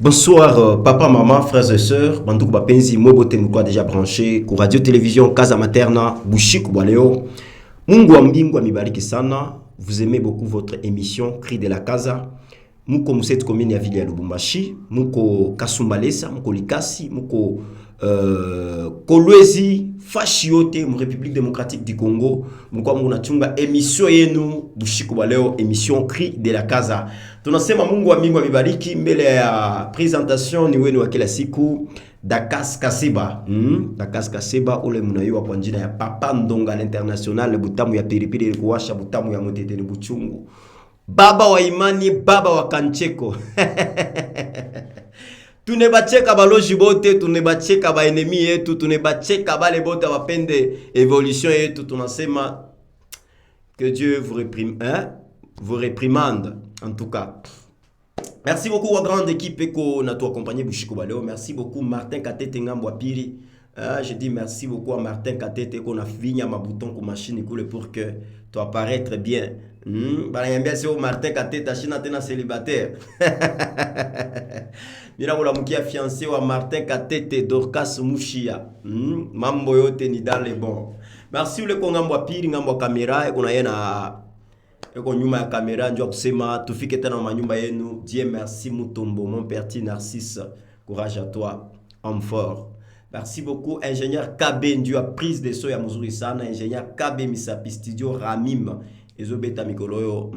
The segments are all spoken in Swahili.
Bonsoir, papa, maman, frères et sœurs. Bandou Bapenzi, Mobote Moukwa déjà branché. Ku radio télévision Casa Materna, Bushiku Baleo. Mungu Ambingu Amibariki Sana. Vous aimez beaucoup votre émission Cri de la Casa. Muko Mousset commune ya ville ya Lubumbashi. Muko Kasumbalesa, Muko Likasi, Muko Kolwezi, Fashiote, mu République démocratique du Congo. Muko Mungu Nachunga émission yenu Bushiku Baleo, émission Cri de la Casa. Tunasema Mungu wa mbingu amebariki. Mbele ya presentation ni wenu wa kila siku Dakas Kaseba. Dakas Kaseba ule mnaiwa kwa jina ya Papa Ndonga l'International, butamu ya pilipili ili kuwasha, butamu ya motete ni buchungu. Baba wa imani, baba wa kancheko. Tunebacheka baloji bote, tunebacheka ba enemi yetu, tunebacheka bale bote wapende evolution yetu. Tunasema que Dieu vous réprimande. En tout cas, merci beaucoup à grande équipe qu'on a tout accompagné Bushiko Baleo. Merci beaucoup Martin Katete Ngambo Piri. Je dis merci beaucoup à Martin Katete qu'on a fini à ma bouton pour machine pour que tu apparaître bien. Bien sûr Martin Katete China tena célibataire. Mira la mukia fiancé wa Martin Katete Dorcas Mushia. Mambo yote ni dans les bons. Merci ule ko Ngambo Piri Ngambo caméra et qu'on a yena eko nyuma ya kamera njua kusema tufike tena manyumba yenu. Dieu merci Mutombo, mon petit Narcisse, courage à toi, homme fort. Merci beaucoup ingénieur KB Ndu a prise de so ya muzuri sana. Ingénieur KB Misapi studio Ramim ezobeta mikoloyo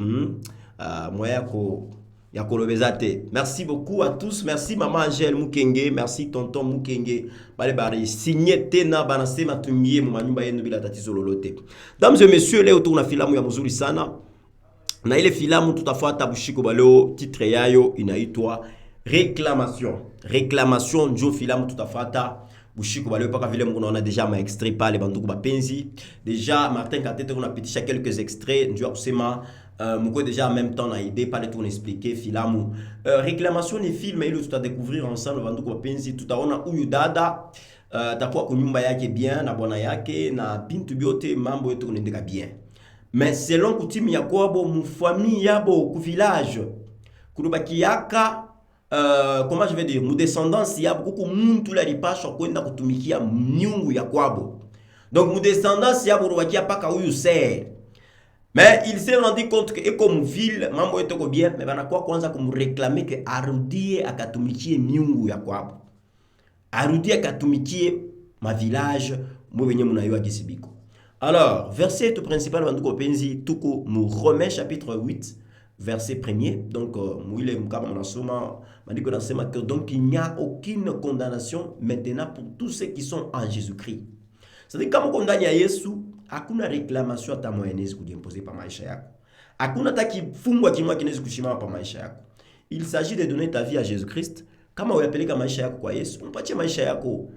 moya ko ya kolobezate. Merci beaucoup à tous. Merci maman Angèle Mukenge, merci tonton Mukenge. Bale bari signé tena banasema tumie mu manyumba yenu bila tatizo lolote. Dames et messieurs, leo tuna filamu ya muzuri sana. Na ile filamu tutafuata Bushiko Baleo, titre yayo inaitwa Réclamation. Réclamation njo filamu tutafuata Bushiko Baleo paka vile mko naona deja ma extrait pale banduku bapenzi. Deja Martin Katete on a pitisha quelques extraits njo kusema mko deja en même temps na idée pale tu expliquer filamu. Réclamation ni film ile tuta découvrir ensemble banduku bapenzi. Tutaona huyu dada takuwa kunyumba yake bien na bwana yake na bintu biote mambo yetu kunaendeka bien. Mais selon coutume ya kwabo mu famille yabo ku village kulubaki yaka comment je vais dire mu descendance yabo kuko muntu la lipasha kwenda kutumikia miungu ya kwabo. Donc mu descendance yabo ruwakia paka huyu ser. Mais il s'est rendu compte que comme ville mambo yetu ko bien mais bana kwa kwanza kumréclamer que arudie akatumikie miungu ya kwabo. Arudie akatumikie ma village mwe benye munayua kisibiko. Alors, verset tout principal, Tuku Mouromé, chapitre 8, verset 1er. Donc, donc il n'y a aucune condamnation maintenant pour tous ceux qui sont en Jésus-Christ. C'est-à-dire, quand on condamne à Yesu, hakuna réclamation à ta moyenneuse qui est imposée par maisha yako. Hakuna ta ki fungwa kimwa kinezi kushima par maisha yako. Il s'agit de donner ta vie à Jésus-Christ. Kama uyapeleka kama maisha yako kwa Yesu, umpatie maisha yako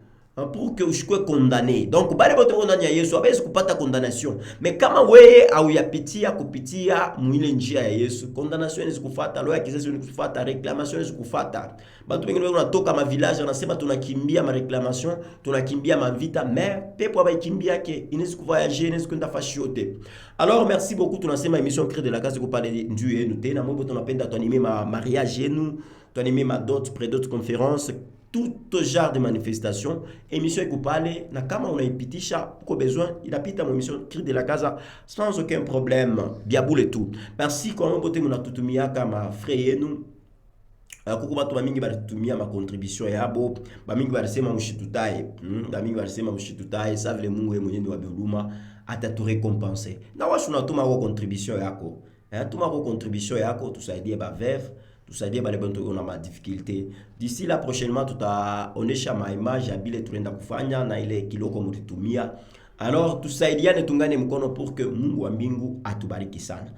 pour que ushikwe condamné. Donc bale bote condamné ya Yesu abezi kupata condamnation. Mais kama weye au yapitia kupitia mwile njia ya Yesu, condamnation ni kufuata, loi ya kizazi ni kufuata, réclamation ni kufuata. Bantu wengine wanatoka ma village wanasema tunakimbia ma réclamation, tunakimbia ma vita, mais pepo abakimbia ke inezi kuvoyager, inezi kwenda fashiote. Alors merci beaucoup, tunasema émission Cri de la Casa ko parler ndu yenu tena mbo tunapenda tuanime ma mariage yenu, tuanime ma d'autres près d'autres conférences, tout genre de manifestation. Émission Ekoupale, na kama unaipitisha pour besoin, il apita mon émission Cri de la Casa sans aucun problème. Biaboule et tout. Merci kwa mbote muna tutumia kama frère yenu. Kuko batu bamingi batutumia ma contribution yabo, bamingi barisema mushitutaye. Bamingi barisema mushitutaye, save le Mungu mwenyewe wa Beluma atatu récompenser. Na washu natuma kwa contribution yako. Tuma kwa contribution yako tusaidie ba veuve. Tusaidie bale bantu on a ma difficulté. D'ici là prochainement tutaonesha ma image ya bile tunaenda kufanya na ile kiloko mlitumia. Alors tusaidiane tungane mkono pour que Mungu wa mbingu atubariki sana.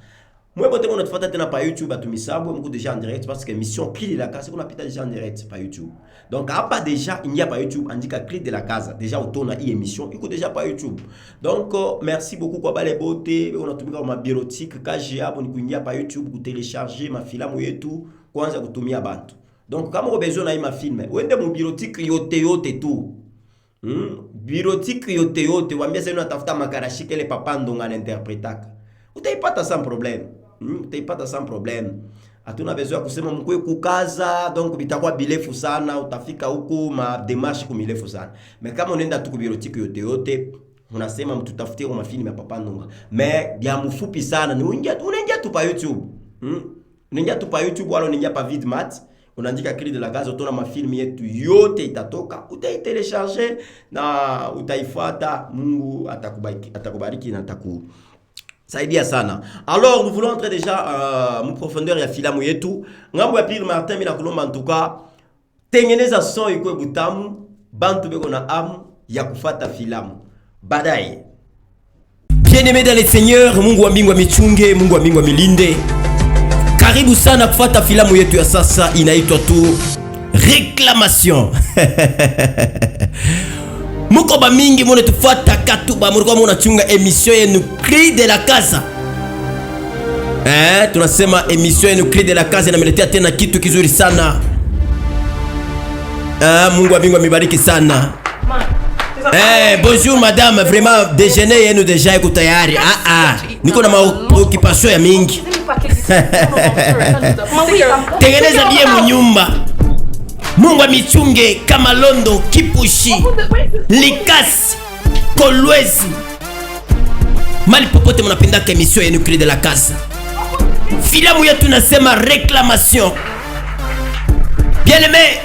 Moi bote mona tufuata tena pa YouTube atumisabu mko déjà en direct parce que mission Cri de la Casa qu'on a pita déjà en direct pa YouTube. Donc hapa déjà il n'y a pas YouTube andika Cri de la Casa déjà autona hii émission iko déjà pa YouTube. Donc merci beaucoup kwa bale bote on a tumika ma bureautique kaji hapo ni kuingia pa YouTube ku télécharger ma filamu yetu kwanza kutumia bantu. Donc kama uko besoin na hii mafilme uende mu bureautique yote tu. Bureautique yote wambia sasa unatafuta makarashike ile Papa Ndonga interpretaka. Utaipata sans problème. Utaipata sans problème. Hatuna besoin kusema mkwe kukaza, donc bitakuwa bilefu sana, utafika huku ma démarche kumilefu sana. Mais kama unaenda tu kubirotiki yote, unasema mtutafutie kwa mafilm ya Papa Ndonga. Mais ya mfupi sana, ni unaingia tu pa YouTube. Unaingia tu pa YouTube wala unaingia pa Vidmat, unaandika Cri de la Case, utaona mafilm yetu yote itatoka, utaitelecharger na utaifuata. Mungu atakubariki na saidia sana. Alors nous voulons entrer déjà en profondeur ya filamu yetu. Ngambo ya pili Martin mina kulomba ntuka tengeneza son iko butamu, bantu beko na amu ya kufata filamu. Baadaye. Bien-aimé dans le Seigneur, Mungu wa mbingu michunge, Mungu wa mbingu milinde. Karibu sana kufata filamu yetu ya sasa, inaitwa tu Réclamation. Muko ba mingi mone tufata katuba mulikuwa muna chunga emission yenu Cri de la Case. Tunasema emission yenu Cri de la Case inameletea tena kitu kizuri sana. Mungu wa mbingu amibariki sana. Bonjour madame, vraiment déjeuner yenu déjà iko tayari. Niko na maoccupation ya mingi. Tengeneza bien munyumba. Mungu michunge kama Londo, Kipushi, Likasi, Kolwezi. Mali popote mnapenda emission yenu Cri de la Case. Filamu yetu nasema Réclamation. Bien-aimé,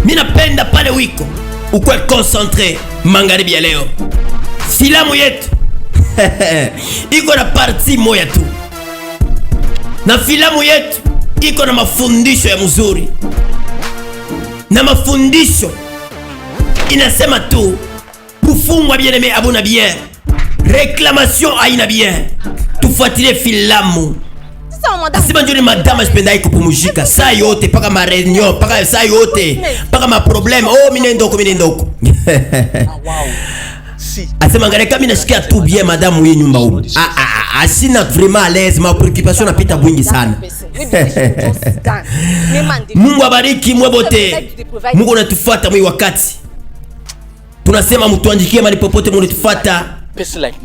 mina penda pale wiko ukwe concentré magharibi ya leo. Filamu yetu iko na parti moja tu. Na filamu yetu iko na mafundisho ya mzuri. Na mafundisho inasema tu kufungwa bien-aimé abona bien. Réclamation aina bien. Tufuatilie filamu. Asema njoni madama sipendai kupumujika saa yote paka ma reunion paka saa yote paka ma problème. Mine ndoko. Asema ngare kama ninashikia tu bien madame huyu nyumba huko. Asina vraiment à l'aise, ma préoccupation napita bwingi sana. Mungu abariki mwebote. Mungu anatufuata mwi wakati. Tunasema mtuandikie mali popote mnatufuata.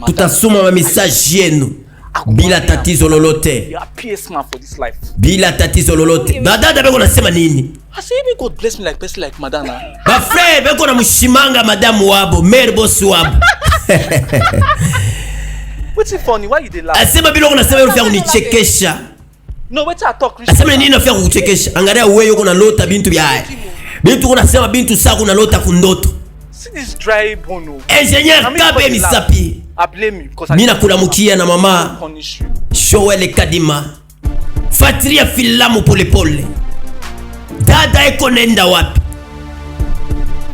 Tutasoma message yenu bila tatizo lolote. Bila tatizo lolote. Badada beko nasema nini? Maybe God bless me like person like Madonna. Ba frère beko na mshimanga madamu wabo, mère boss wabo. What's funny? Why you dey laugh? Asema bila unasema unafanya kunichekesha. No, wait I talk. Asema nini unafanya kuchekesha? Angalia wewe uko na lota bintu bya. Bintu unasema bintu sako kuna lota kundoto. See this dry bono. Engineer Kabe Misapi. I blame you because Mina kulamukia na mama Joel Kadima. Fatiria filamu pole pole. Dada eko nenda wapi?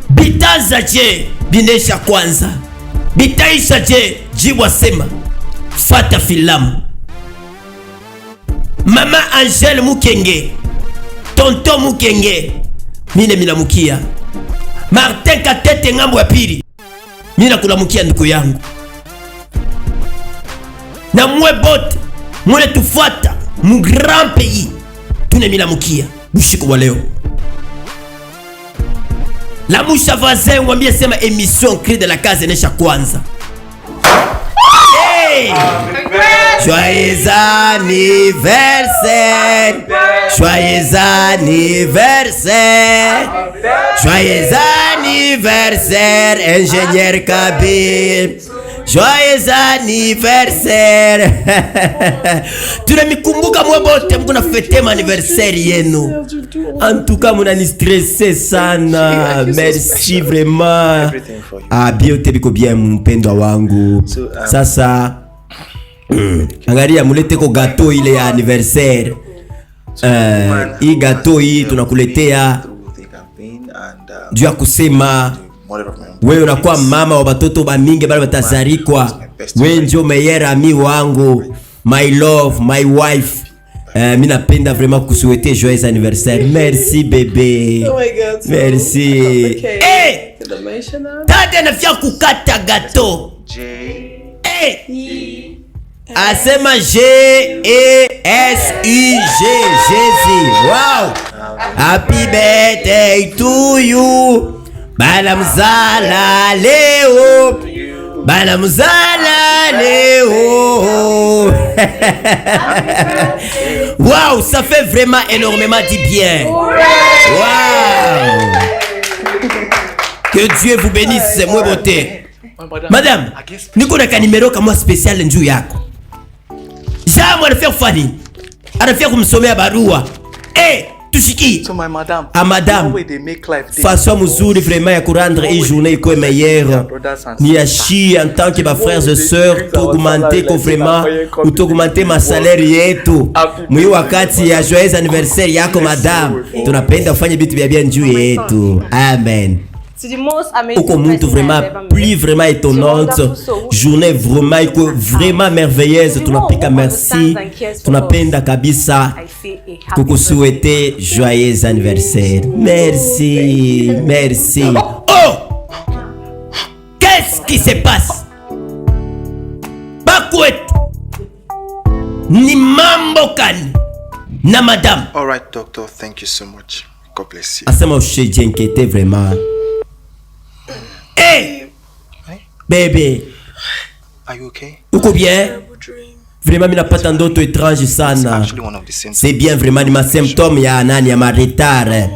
Bitaza je binesha kwanza. Bitaisha je jibwa sema. Fata filamu. Mama Angel Mukenge. Tonton Mukenge. Mine minamukia. Martin Katete ngambo ya pili. Mina kulamukia ndugu yangu. Na mwe bote mwene tufuata mu grand pays tunemilamukia usiku wa leo. La musha voisin mwambie sema émission Cri de la Case nesha kwanza. Hey! Joyeux anniversaire. Joyeux anniversaire. Joyeux anniversaire ingénieur Kabir. Joyeux anniversaire. Tunamikumbuka mwebote mkuna fete anniversaire yenu. En tout cas muna ni stressé sana. Merci vraiment. Biote biko bien mpendwa wangu. Sasa angalia mulete ko gâteau ile ya anniversaire. Hii gâteau hii tunakuletea juu ya kusema wewe unakuwa mama wa watoto bamingi bali batazarikwa. Wewe ndio meilleur ami wangu, my love, my wife. Mimi napenda vraiment kusuete joyeux anniversaire. Merci bébé. Oh my God. Merci. Okay. Eh! Tata nafia kukata gâteau. Asema J-E-S-U-G Jésus. Wow. Happy birthday to you. Bala mzala leo. bana muzala leo. Waouh, ça fait vraiment énormément du bien. Waouh. Que Dieu vous bénisse, moi beauté. Madame, niko na kanimero kama spécial njoo yako. Jamu anafia kufani. Anafia kumsomea barua. Tushiki. So my madam. Madame. Façon muzuri vraiment ya kurendre une journée iko meilleure. Ni achi en tant que frères et sœurs t'augmenter ko vraiment ou t'augmenter ma salaire yetu. Mwi wakati ya joyeux anniversaire yako madame. Tunapenda ufanye vitu vya bien njoo yetu. Amen. Uko muntu vraiment plus vraiment étonnante, journée vraiment merveilleuse, tunapika merci, tunapenda kabisa kukusuete joyeux anniversaire. Merci, merci. Oh! Qu'est-ce qui se passe? Bakwet ni mambo kani na madame. All right, doctor, thank you so much. God bless you. Asema usheje nkete vraiment. Hey! Baby. Are you okay? Uko bien? Vraiment mina pata ndoto étrange sana. C'est bien vraiment ni ma symptômes ya nani ya ma retard.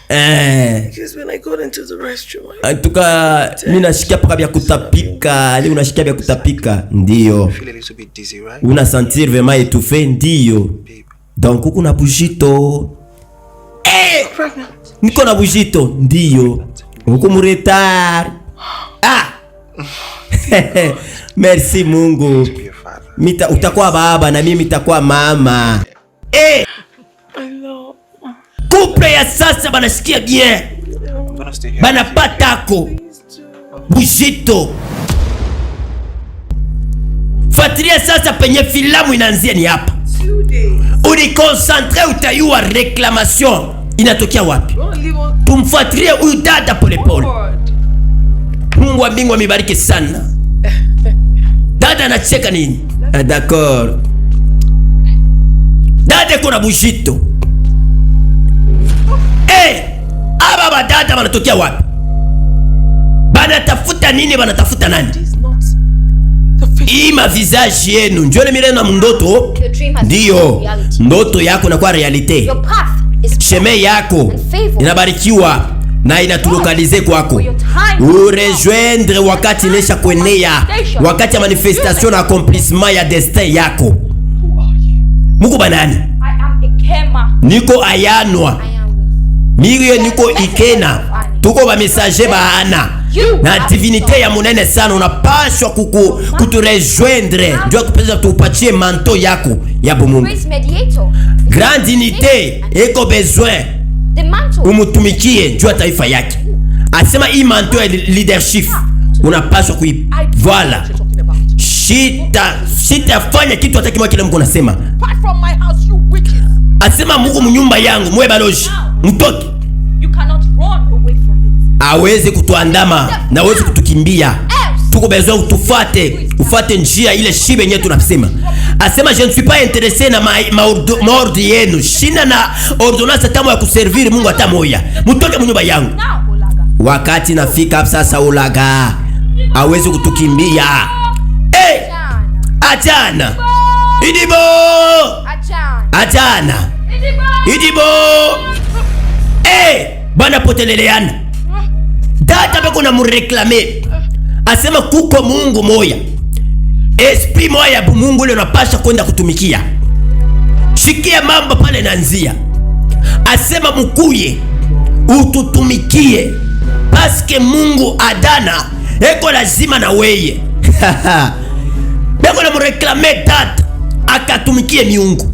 Because when I got into the restroom. En tout cas, mina shikia paka bya kutapika. Leo unashikia bya kutapika. Ndio. Feel a little bit dizzy, right? Una sentir vraiment étouffé ndio. Donc uko na bujito. Niko na bujito ndio. Uko mu retard. Merci Mungu. Utakuwa baba na mimi nitakuwa mama. Couple ya sasa banasikia bien. Banapatako bujito. Fuatilia sasa penye filamu inaanzia ni hapa. Unikonsantre utayua reclamation inatokea wapi? Tumfuatilie huyu dada pole pole. Mungu wa mbingu amebariki sana. Dada anacheka nini? D'accord. Dada kuna bujito. Aba badada wanatokea wapi? Banatafuta nini? Banatafuta nani? Ima visage yenu njole mire na mndoto. Ndio ndoto yako na kwa realite. Sheme yako inabarikiwa na inatulokalize kwako. Urejoindre wakati nesha kwenea, wakati ya manifestation na accomplissement ya destin yako. Muko banani? Niko ayanwa. Miriye niko ikena. Tuko ba messager baana. Na divinité ya munene sana unapashwa kuturejoindre. Njoo kupeza tupatie manto yako ya bumungu. Grande unité eko besoin umutumikie njoo taifa yake. Asema hii manto ya leadership unapaswa voilà. Sitafanya kitu hata kile mko nasema. Asema Mungu mnyumba yangu mwe baloji mtoki. Aweze kutuandama na aweze kutukimbia. Tuko besoin utufate, ufate njia ile shibe yenyewe tunasema. Asema je ne suis pas intéressé na maordre yenu. Shina na ordonnance kama ya kuservir Mungu hata moya. Mtoke mnyumba yangu. Wakati nafika sasa ulaga. Aweze kutukimbia. Achana. Idibo. Achana. Idibo. Bana poteleleana. Dada bako na mureklame. Asema kuko Mungu moya. Esprit moya bu Mungu ile unapasha kwenda kutumikia. Shikia mambo pale nanzia. Asema mukuye ututumikie. Paske Mungu adana eko lazima na weye. Bako na mureklame dada akatumikie miungu.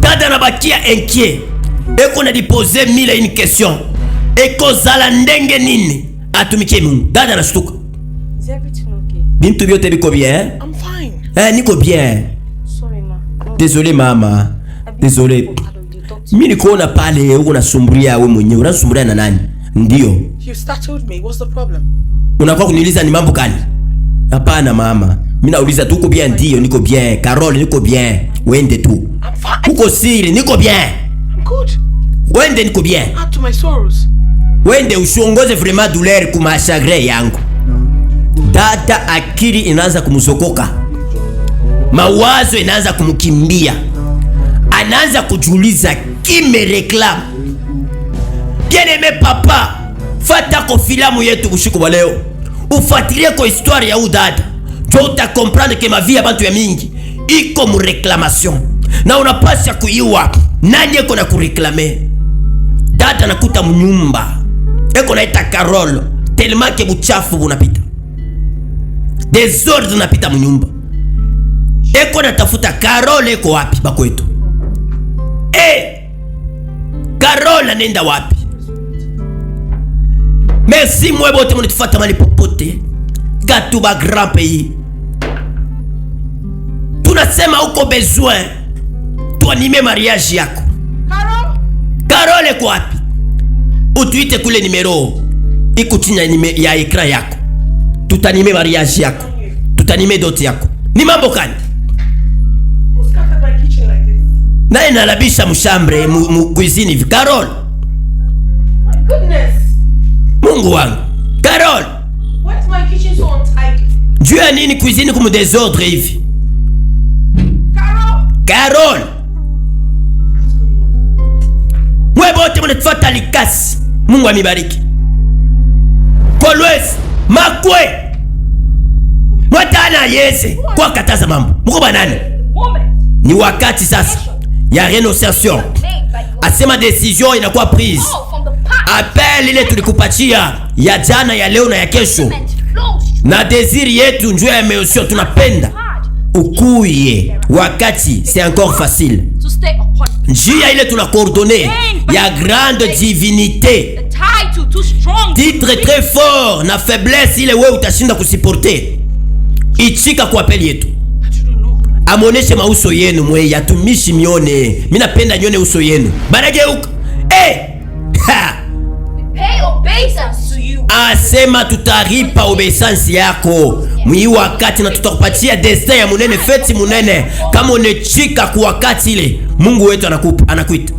Dada nabakia inquiet. Eko na dipose mille une question. Eko zala ndenge nini atumikie Mungu. Dada anashtuka. Is everything okay? Bintu byote biko bien? I'm fine. Niko bien. Sorry ma. Désolé mama. Désolé. Mimi nikuona pale uko nasumbulia wewe mwenyewe. Unasumbulia na nani? Ndio. You startled me. What's the problem? Unakuwa kuniuliza ni mambo gani? Hapana mama. Mimi nauliza tu uko bien? Ndio niko bien. Carole niko bien. Wende tu. I'm fine. Uko siri niko bien. I'm good. Wende niko bien. Add to my sorrows. Wende usiongoze vraiment douleur kuma chagrin yangu. dada akili inaanza kumzokoka, mawazo inaanza kumkimbia, anaanza kujiuliza kime reclame. Bien-aimé papa, fata ko filamu yetu usiku wa leo, ufuatilie ko histoire ya udada, jo uta comprendre que ma vie ya bantu ya mingi iko mu reclamation, na unapasha kuiwa nani eko na kureklame. Dada nakuta mnyumba eko naita Carole, tellement que buchafu bunapita, desordre napita mnyumba, eko natafuta Carole eko wapi bakwetu. Carole nenda wapi? Merci mwe bote mnitufuata mali popote Katuba grand pays. Tunasema uko besoin tuanime mariage yako. Carole kwa wapi? Utuite kule numero iko chini ya ekran yako. Tutanime mariage yako, tutanime doti yako. Ni mambo gani? Naye nalabisha mshambre mu cuisine hivi. Carole, My goodness. Mungu wangu. Carole, Why's my kitchen so untidy? juu ya nini cuisine kumu desordre hivi? Carole, mwe bote mnatufuata likasi. Mungu amibariki. Kolwezi, makwe, mwatana yese kwa kataza mambo. Muko banani? Ni wakati sasa ya renonciation. Asema decision inakuwa prise. Appel ile tulikupatia ya jana, ya leo na ya kesho, na desiri yetu njoo ya meosio, tunapenda ukuye wakati c'est encore facile. Njia ile tunacoordonner ya grande divinité, titre très fort na faiblesse ile wewe utashinda kusiporter. Ichika kwa appel yetu, amoneshe mauso yenu mwe yatumishi mione. Mimi napenda nyone uso yenu. Banageuka. Asema tutaripa obeisance yako mwi wakati, na tutakupatia destin ya munene, feti munene kama unechika kwa wakati ile Mungu wetu anakuita.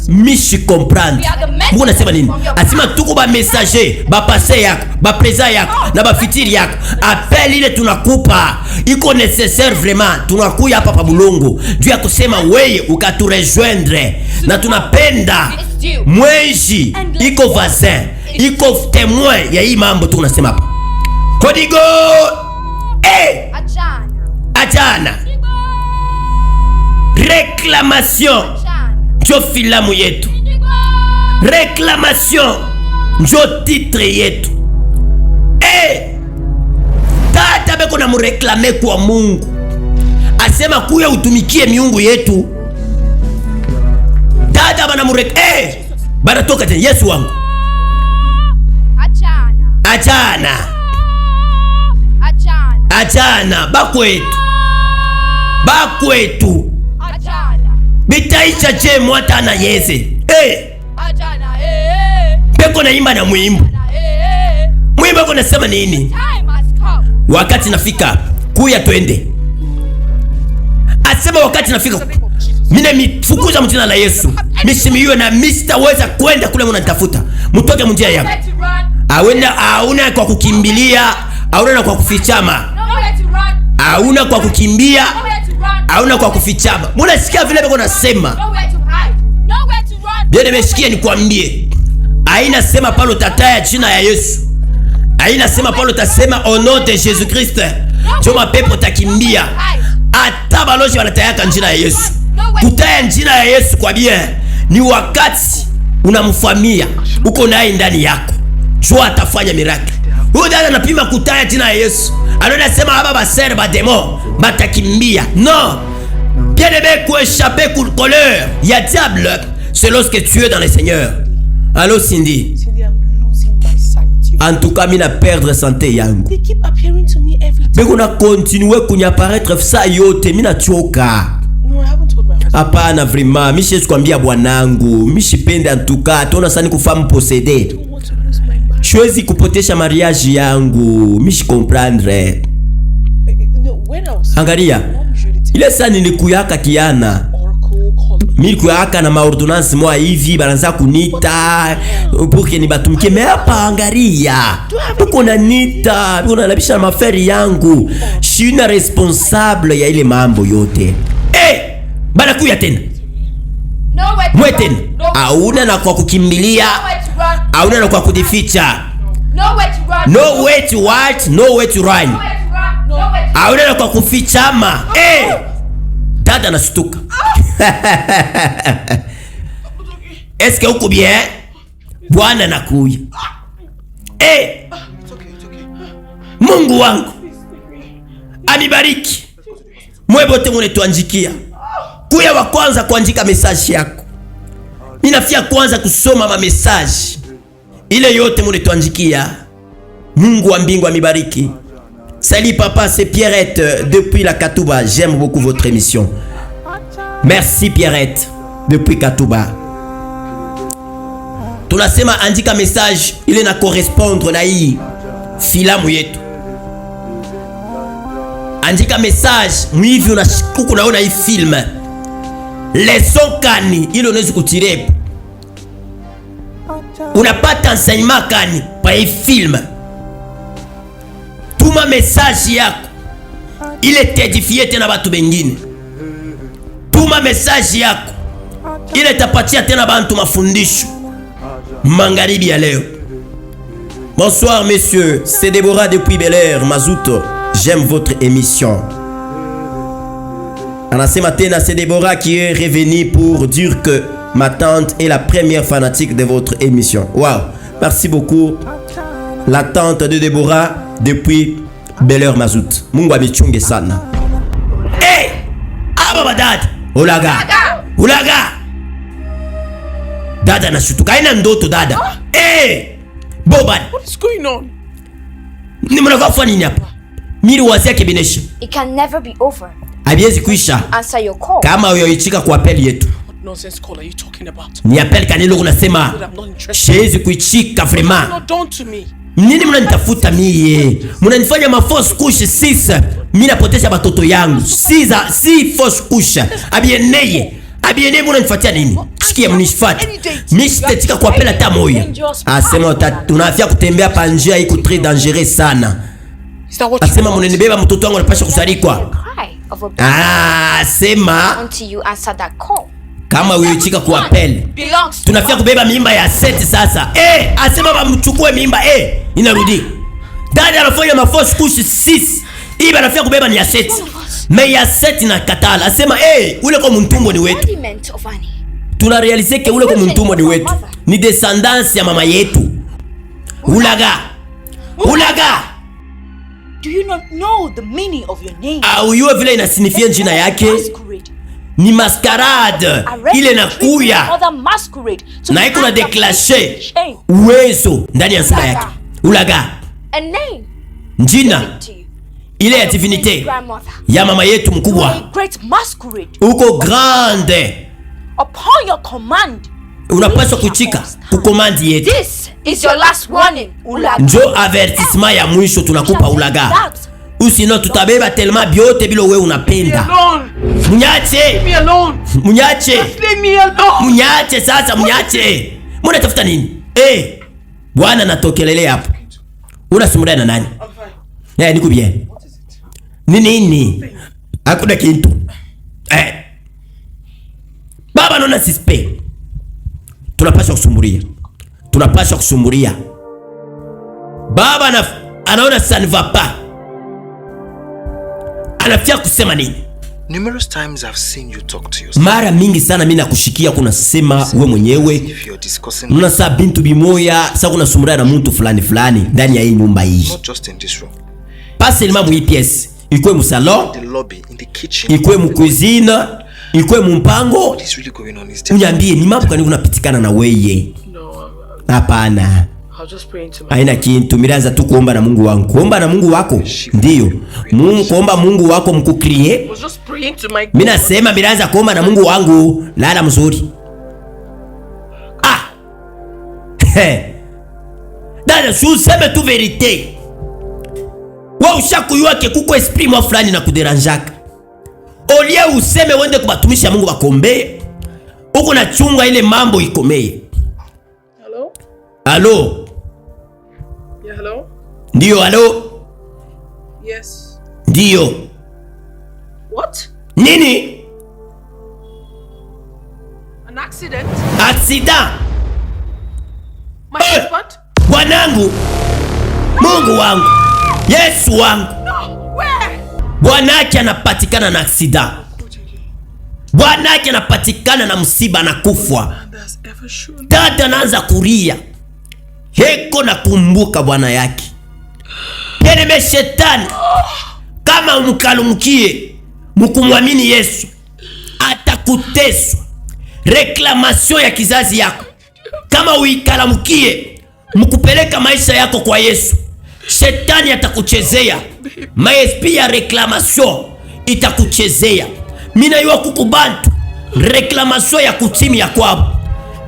Mishi comprendre. Mungu nasema nini? Asema tuko ba messager, ba passé yako, ba présent yako na ba futur yako. Appel ile tunakupa iko nécessaire vraiment. Tunakuya hapa pa Bulongo juu ya kusema wewe ukaturejoindre, na tunapenda mweji iko vaccin, iko témoin ya hii mambo tunasema hapa. Kodigo ajana réclamation njo filamu yetu, réclamation njo titre yetu. Tata beko na mureklame kwa Mungu, asema kuya utumikie miungu yetu. Tata bana bana toka tena. Yesu wangu, achana bakwetu bitaisha che mwata na yese. Beko na imba na mwimbo kuna sema nini? Wakati nafika kuya twende. Asema wakati nafika mine mifukuza mjina la Yesu, mishimiwe na mistaweza kwenda kule mnanitafuta. Mtoke mjia yako. Hauna kwa kukimbilia, hauna kwa kufichama, hauna kwa kukimbia, hauna kwa kufichama. Munasikia vile beko nasema? Bien nimesikia nikwambie. Haina sema palo tataya jina ya Yesu. Haina sema palo tasema au nom de Jésus Christ. Choma pepo takimbia. Ata baloji wanatayaka njina ya Yesu. Kutaya njina ya Yesu kwa bien ni wakati unamfamia, uko naye ndani yako. Jua atafanya miracle. Huyo dada anapima kutaya jina ya Yesu. Anasema haba basere ba démon batakimbia. Non. Bien-aimé, pour échapper à la colère, il y a diable, c'est lorsque tu es dans le Seigneur. Allô Cindy? Cindy, I'm losing my sanity. En tout cas, mina perdre santé yangu. They keep appearing to me every time. Mais on a continué kunyaparaître ça yote, mina choka. No, I haven't told my husband. Hapana vraiment, mishi kwambia bwanangu, mishi pende en tout cas, tona sani kufamu posséder. I don't want to lose my marriage. Siwezi kupotesha mariage yangu, mishi comprendre. No, when I was Angalia, ile saa nilikuyaka kiana. Oracle called Mimi kuaka na maordonnance moi hivi bananza kunita pour que ni batumike mais hapa angaria. Uko na nita, uko na labisha maferi yangu. Je suis une responsable ya ile mambo yote. Bana kuya tena. Mweten. Hauna na kwa kukimbilia. Hauna na kwa kujificha. No way to what? No way to run. Hauna na kwa kufichama. Dada nashtuka. Eske uko bien? Bwana nakuya. Mungu wangu anibariki. Mwebote mune tuanjikia. Kuya wa kwanza kuandika message yako. Ninafia kwanza kusoma ma message. Ile yote mune tuanjikia. Mungu wa mbingu amibariki. Salut papa, c'est Pierrette depuis la Katouba. J'aime beaucoup votre émission. Merci Pierrette depuis Katouba. Tunasema andika message ile na correspondre na hii filamu yetu. Andika message mwivi unashuku unaona hii film. Leçon kani ile unaweza kutirepo. Unapata enseignement kani pa hii film. Tuma message yako ile t'edifie tena watu wengine. Tuma message yako ile tapatia tena bantu mafundisho magharibi ya leo. Bonsoir messieurs, c'est Déborah depuis Bel Air, Mazout. J'aime votre émission. Anasema tena, c'est Déborah qui est revenue pour dire que ma tante est la première fanatique de votre émission. Wow, merci beaucoup. La tante de Déborah depuis Bel Air, Mazout. Mungu amichunge sana. Aba dada. Ulaga. Dada nashutuka. Haina ndoto dada. Boban. What is going on? Ni mnakafanya nini hapa? Miri wazia kibinesha. It can never be over. Habiwezi kuisha. Answer your call. Kama uyoichika kwa apeli yetu. What nonsense call are you talking about? Ni apeli kanilo unasema. I'm not interested. Shezi kuichika vraiment. Not done to me. Nini mnanitafuta mie? Mnanifanya mafos kushe sisa. Mimi napoteza batoto yangu. Si fos kusha. Abieneye mnanifuatia nini? Sikia mnishifati. Mimi sitetika kwa apeli hata moja. Asema tunafia kutembea pa njia iko très dangereux sana. Asema mnanibeba mtoto wangu anapasha kusarikwa. Sema until you answer that call. Kama uyochika kwa apeli. Tunafia kubeba mimba ya seti sasa. Asema bamchukue mimba. Inarudi. Dada anafanya maforce kushi 6. Iba anafia kubeba ni ya seti. Me ya seti na katala. Asema ule kwa mtumbo ni wetu. Tuna realize ke ule kwa mtumbo ni wetu. Ni descendance ya mama yetu. Ulaga. Do you not know the meaning of your name? Uyue vile inasinifia jina yake. Ni mascarade. Ile nakuya. Na iko na declache uwezo ndani ya sura yake. Ulaga. Njina ile ya divinite ya mama yetu mkubwa. Uko grande. Upon your command. Unapaswa kuchika kukomandi yetu. This is your last warning, Ulaga. Njo avertissement ya mwisho tunakupa Ulaga. Usino tutabeba telema biote bilo wewe unapenda. Munyache. Munyache sasa munyache. Mbona tafuta nini? Bwana natokelele hapo. Unasumulia na nani? Niko bien. Nini? Hakuna kitu. Baba nona sispe. Tunapaswa kusumburia. Baba anaona ça ne va pas. Anafia kusema nini? Numerous times I've seen you talk to yourself. Mara mingi sana mimi nakushikia kuna sema we mwenyewe. Mnasa bintu bimoya, sasa kuna sumuria na mtu fulani ndani ya hii nyumba hii. Not just in this room. Pas seulement mu pièce, ikwe mu salon, The lobby, in the kitchen. ikwe mu cuisine, ikwe mu mpango. What is really going on is Unyambie ni mambo gani unapitikana na weye? Hapana. Haina kintu, miraza tu kuomba na Mungu wangu. Kuomba na Mungu wako? Ndiyo. Kuomba Mungu wako mkukrie. Mimi nasema miraza kuomba na Mungu wangu. Lala mzuri. Dada, useme tu verite. Wewe ushakuyua ke kuko esprit mwa fulani na kuderanjaka. Olie useme wende kubatumisha Mungu bakombe. Uko na chunga ile mambo ikomeye. Hello? Hello? Yeah, hello? Ndio, hello? Yes. Ndio. What? Nini? An accident? Accident. My husband? Bwanangu. Mungu wangu. Yesu wangu. No, where? Bwanake anapatikana na accident. Bwanake anapatikana na msiba na kufwa. Dada anaanza kulia. Heko na kumbuka bwana yake. Yene shetani kama mkalumkie mkumwamini Yesu atakuteswa. Reklamation ya kizazi yako kama uikalamkie mkupeleka maisha yako kwa Yesu, shetani atakuchezea. Maesprit ya reklamation itakuchezea. Mina yuwa kukubantu reklamation ya kutimi ya kwabo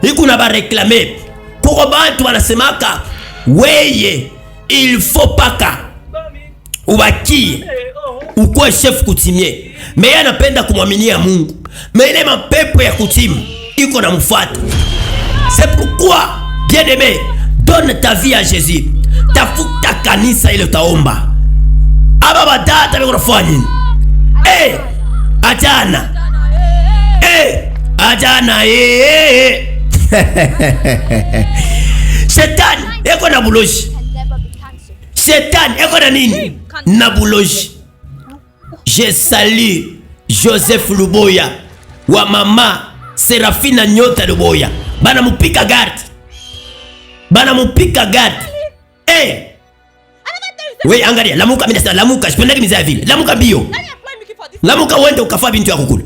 ikuna ba reklame kuko bantu wanasemaka weye il faut paka ubakie ukwe chef kutimie. Meya anapenda kumwaminia Mungu. Mele mapepo ya kutimu iko na mfuata. C'est pourquoi bien aimé, donne ta vie à Jésus. Tafuta kanisa ile utaomba. Aba badata biko nafanya nini? Ajana. Ajana Shetani eko na buloji. Shetani eko na nini? Na buloji. Je salue Joseph Luboya wa mama Serafina Nyota Luboya. Bana mupika garde. Bana mupika garde. We angalia, lamuka mina sana, lamuka, sipendaki miza vile. Lamuka bio. Lamuka uende ukafa bintu ya kukula.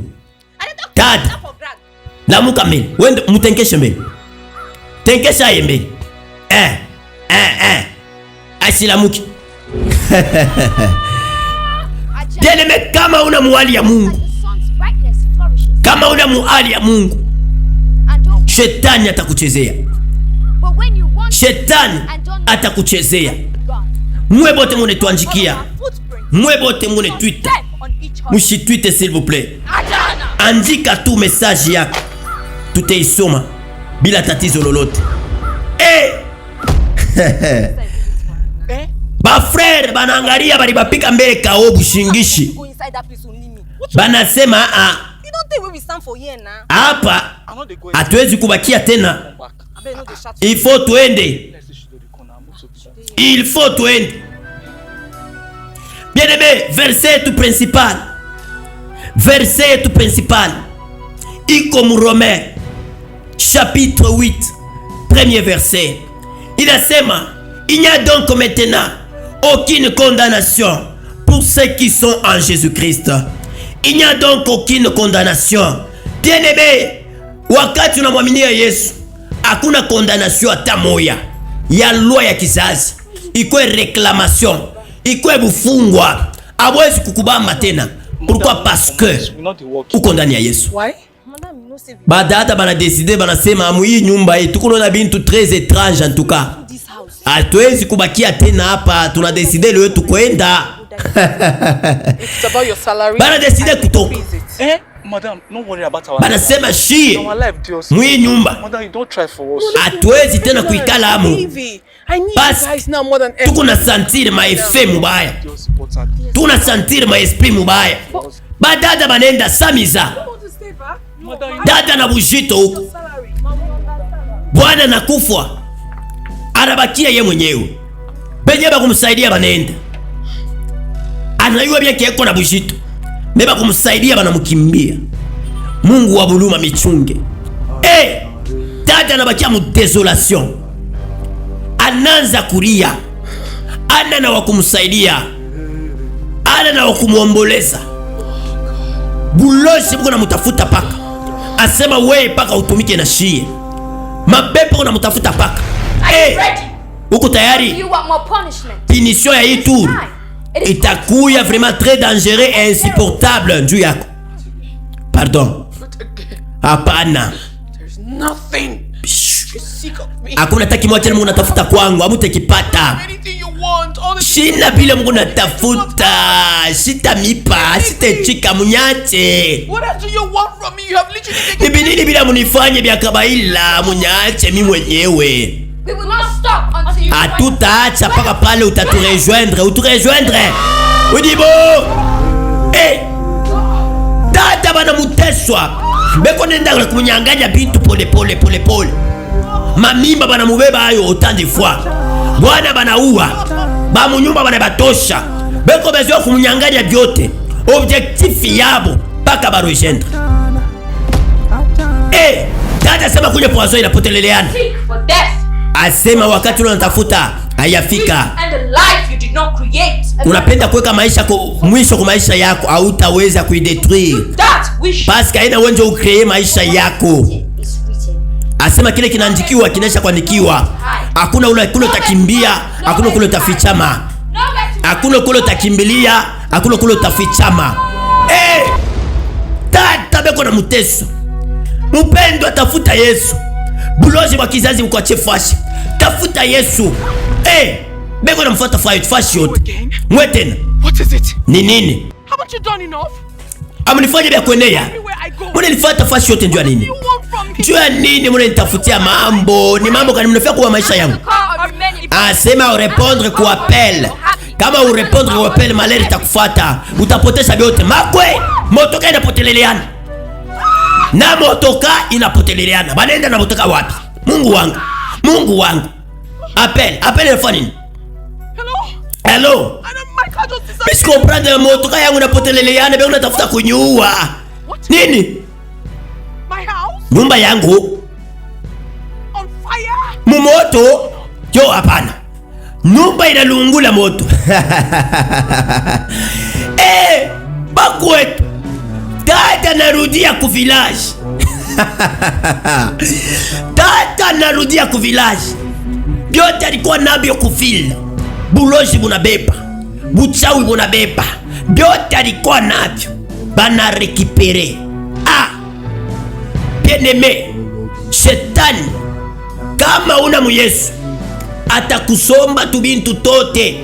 Tata. Lamuka mbele, uende mutenkeshe mbele. Tenkesha ye mbele. Asilamuki. Jeneme kama una muali ya Mungu. Kama una muali ya Mungu. Shetani atakuchezea. Shetani atakuchezea. Mwe bote mune tuanjikia. Mwe bote mune Twitter. Mushi Twitter s'il vous plaît. Andika tu message yako. Tutaisoma bila tatizo lolote. Ba frère banangalia bali bapika mbele kao bushingishi. Banasema hapa hatuwezi kubakia tena. Il faut tuende. Il faut tuende. Bien aimé, verset tout principal. Verset tout principal. Iko mu Romains chapitre 8 premier verset. Il asema, il n'y a donc maintenant aucune condamnation pour ceux qui sont en Jésus-Christ. Il n'y a donc aucune condamnation. Bien aimé, wakati unamwaminia Yesu, hakuna condamnation hata moya. Ya loi ya kizazi, iko reclamation, iko bufungwa. Hawezi kukubamba tena. Pourquoi? Parce que uko ndani ya Yesu. Why? Badata bana décider bana sema amu hii nyumba hii tuko na bintu très étrange en tout cas. Hatuwezi kubakia tena hapa, tuna décider leo tukwenda. It's about your salary. Bana décider kutoka. Madam, don't worry about our Bana sema shie. Our life, dears. Mwi nyumba. Madam, you don't try for us. Hatuwezi tena kuikala amu. I need Bas, you guys now more than ever. tuko na sentir ma effet mubaya. Just important. Tuna sentir ma esprit mubaya. Badada banenda samiza. Dada na bujito huko. Bwana nakufwa. Anabakia ye mwenyewe. Benye bakumsaidia banenda. Anayua byake yako na bujito. Beba kumsaidia banamkimbia. Mungu wa buluma michunge. Dada anabakia mu desolation. Ananza kulia. Ana na wakumsaidia. Ana na wakumuomboleza. Buloshi buko na mutafuta paka. Asema wewe paka utumike na shie. Mapepo na mutafuta paka. Uko tayari? Punition ya hii tour itakuya vraiment très dangereux et insupportable juu yako. Pardon. Hapana. There's nothing. You're sick of me. Hakuna taki mwache Mungu natafuta kwangu, amutekipata. Anything you want. all the Shina bila Mungu natafuta. Sitamipa, sitachika munyache. What else do you want from me? You have literally taken Nibinini bila munifanye vya kabaila, munyache mimi mwenyewe. We will not stop until you Hatutaacha paka pale uturejoindre. Udibo. Tata bana muteswa. Beko nenda kunyanganya bintu pole. Mamimba bana mubeba ayo autant de fois. Bwana bana uwa. Ba munyumba bana batosha. Beko bezo kumunyanganya byote. Objectif yabo paka ba rejoindre. Tata sema kule poison inapoteleleana. seek for death Asema wakati unatafuta hayafika. and the life you did not create. Unapenda kuweka maisha mwisho kwa maisha yako, hautaweza kuidetruire. That we should Parce que haina uwezo ukree maisha yako. is written. Asema kile kinaandikiwa kinaisha kuandikiwa. Hakuna ule kule utakimbia, hakuna kule utafichama. Hakuna kule utakimbilia, hakuna kule utafichama. Tata beko na muteso. Mpendo tafuta Yesu. Bulozi wa kizazi uko chefashi. Tafuta Yesu. Beko na mfuata fashi yote. Mwetena. What is it? Ni nini? Haven't you done enough? Amunifanya vya kuenea. Everywhere I go. Mune nifata fashi yote njua nini? You want from me? Njua nini mune nitafutia mambo? Ni mambo kani mnafia kuwa maisha yangu? Call of many Asema urepondre kwa appel. Kama urepondre kwa appel maleri takufata. Utapotesha vyote. Makwe! Motoka inapoteleleana. Na motoka inapoteleleana. Banenda na motoka wapi? Mungu wangu. Appel inafanya nini? Hello? My car just decided. Bisi comprendre motoka yangu inapoteleleana. Bego natafuta kunyua. Nini? My house Nyumba yangu on fire. mumoto. Yo hapana. Nyumba inalungula moto. Bakwetu. Tata narudia ku village. Tata narudia ku village. Byote alikuwa nabyo kufila. Buloji bunabeba. Buchawi bunabeba. Byote alikuwa nabyo. Bana rekipere. Bien-aimé, Shetani kama una mu Yesu atakusomba tubintu tote.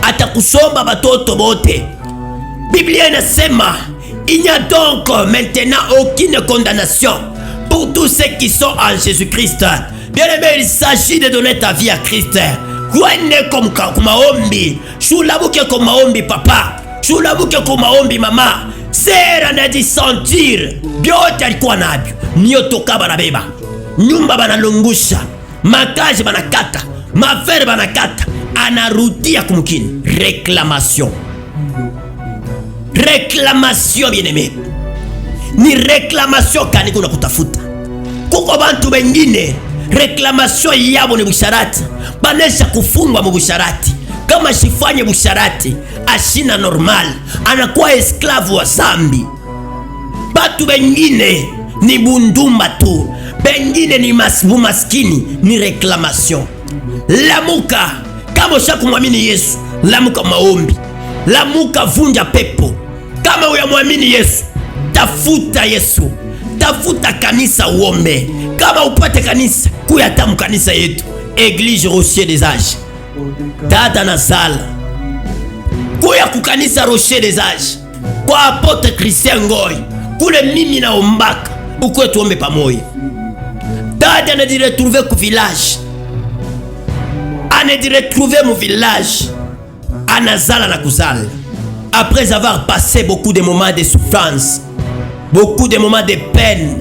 Atakusomba batoto bote. Biblia inasema il n'y a donc maintenant aucune condamnation pour tous ceux qui sont en Jésus-Christ. Bien-aimé, il s'agit de donner ta vie à Christ. Kwende kumaombi. Shulabuke kumaombi papa. Shulabuke kumaombi mama. Sera na disentir. Byote alikuwa nabyo. Nyotoka banabeba. Nyumba banalungusha. Makazi banakata. Mafere banakata. Anarudia kumkini. Réclamation. Réclamation bien-aimé. Ni réclamation kani kuna kutafuta. Kuko bantu bengine réclamation yabo ni busharati. Banesha kufungwa mu busharati. Kama shifanye busharati ashina normal, anakuwa esclave wa zambi. Batu bengine ni bundumba tu. Bengine ni maskini, ni réclamation. Lamuka kama ushakumwamini Yesu, lamuka maombi. Lamuka vunja pepo. Kama uyamwamini Yesu, tafuta Yesu. Tafuta kanisa uombe. Kama upate kanisa, kuya tamu kanisa yetu, Église Rocher des Âges. Dada na sala. Kuya kukanisa Rocher des Âges. Kwa apotre Christian Ngoy. Kule mimi na ombaka. Ukwe tuombe pamoja. Dada na retrouver ku village. Ane di retrouver mu village. Anazala na kuzala. Après avoir passé beaucoup de moments de souffrance, beaucoup de moments de peine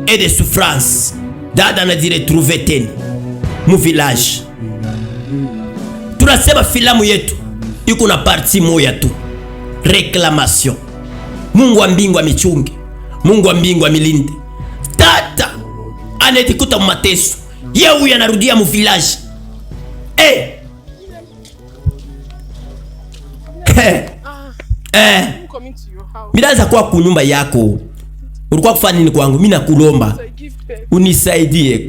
et de souffrance, dada na di retrouver tena mu village. Tunasema filamu yetu iko na parti moja tu, réclamation. Mungu wa mbingu amichunge, Mungu wa mbingu amilinde. Tata anetikuta mu mateso, yeye huyu anarudia mu village. Coming to your house. Midaza kwa kunyumba yako. Ulikuwa kufanya nini kwangu? Mimi nakulomba. Unisaidie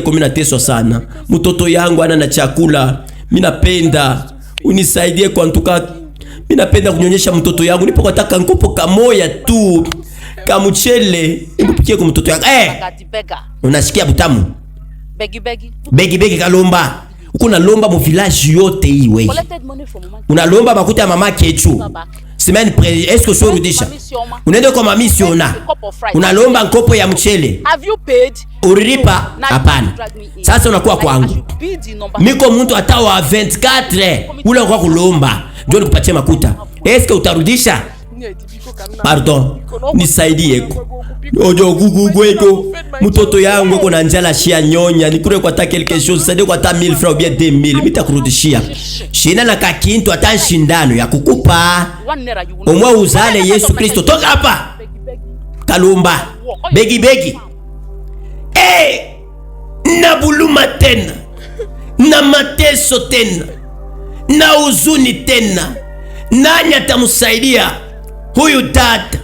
kwa mimi nateswa sana. Mtoto yangu ana na chakula. Mimi napenda. Unisaidie kwa ntuka. Mimi napenda kunyonyesha mtoto yangu. Nipo nataka nkopo kamoya tu. Kamuchele. Nipikie kwa mtoto yangu. Unasikia butamu? Begi. Begi kalomba. Uko unalomba mu village yote hii wewe. Collected money from mama. Unalomba makuta ya mama Kechu. Semaine est-ce que sorudisha? Unaenda kwa mami siona. Unalomba nkopo ya mchele. Have you paid? Urilipa? Hapana. Sasa unakuwa kwangu. Miko mtu hata wa 24 ule unakuwa kulomba. Ndio nikupatie makuta. Est-ce que utarudisha? Pardon. Nisaidie. Ojo gugu mtoto yangu uko na njala shia nyonya nikure kwa ta quelque chose c'est kwa ta 1000 francs ou bien 2000 mitakurudishia shina na kakintu hata shindano ya kukupa omwa uzale Yesu Kristo toka hapa kalumba begi na buluma tena na mateso tena na uzuni tena nani atamsaidia huyu dada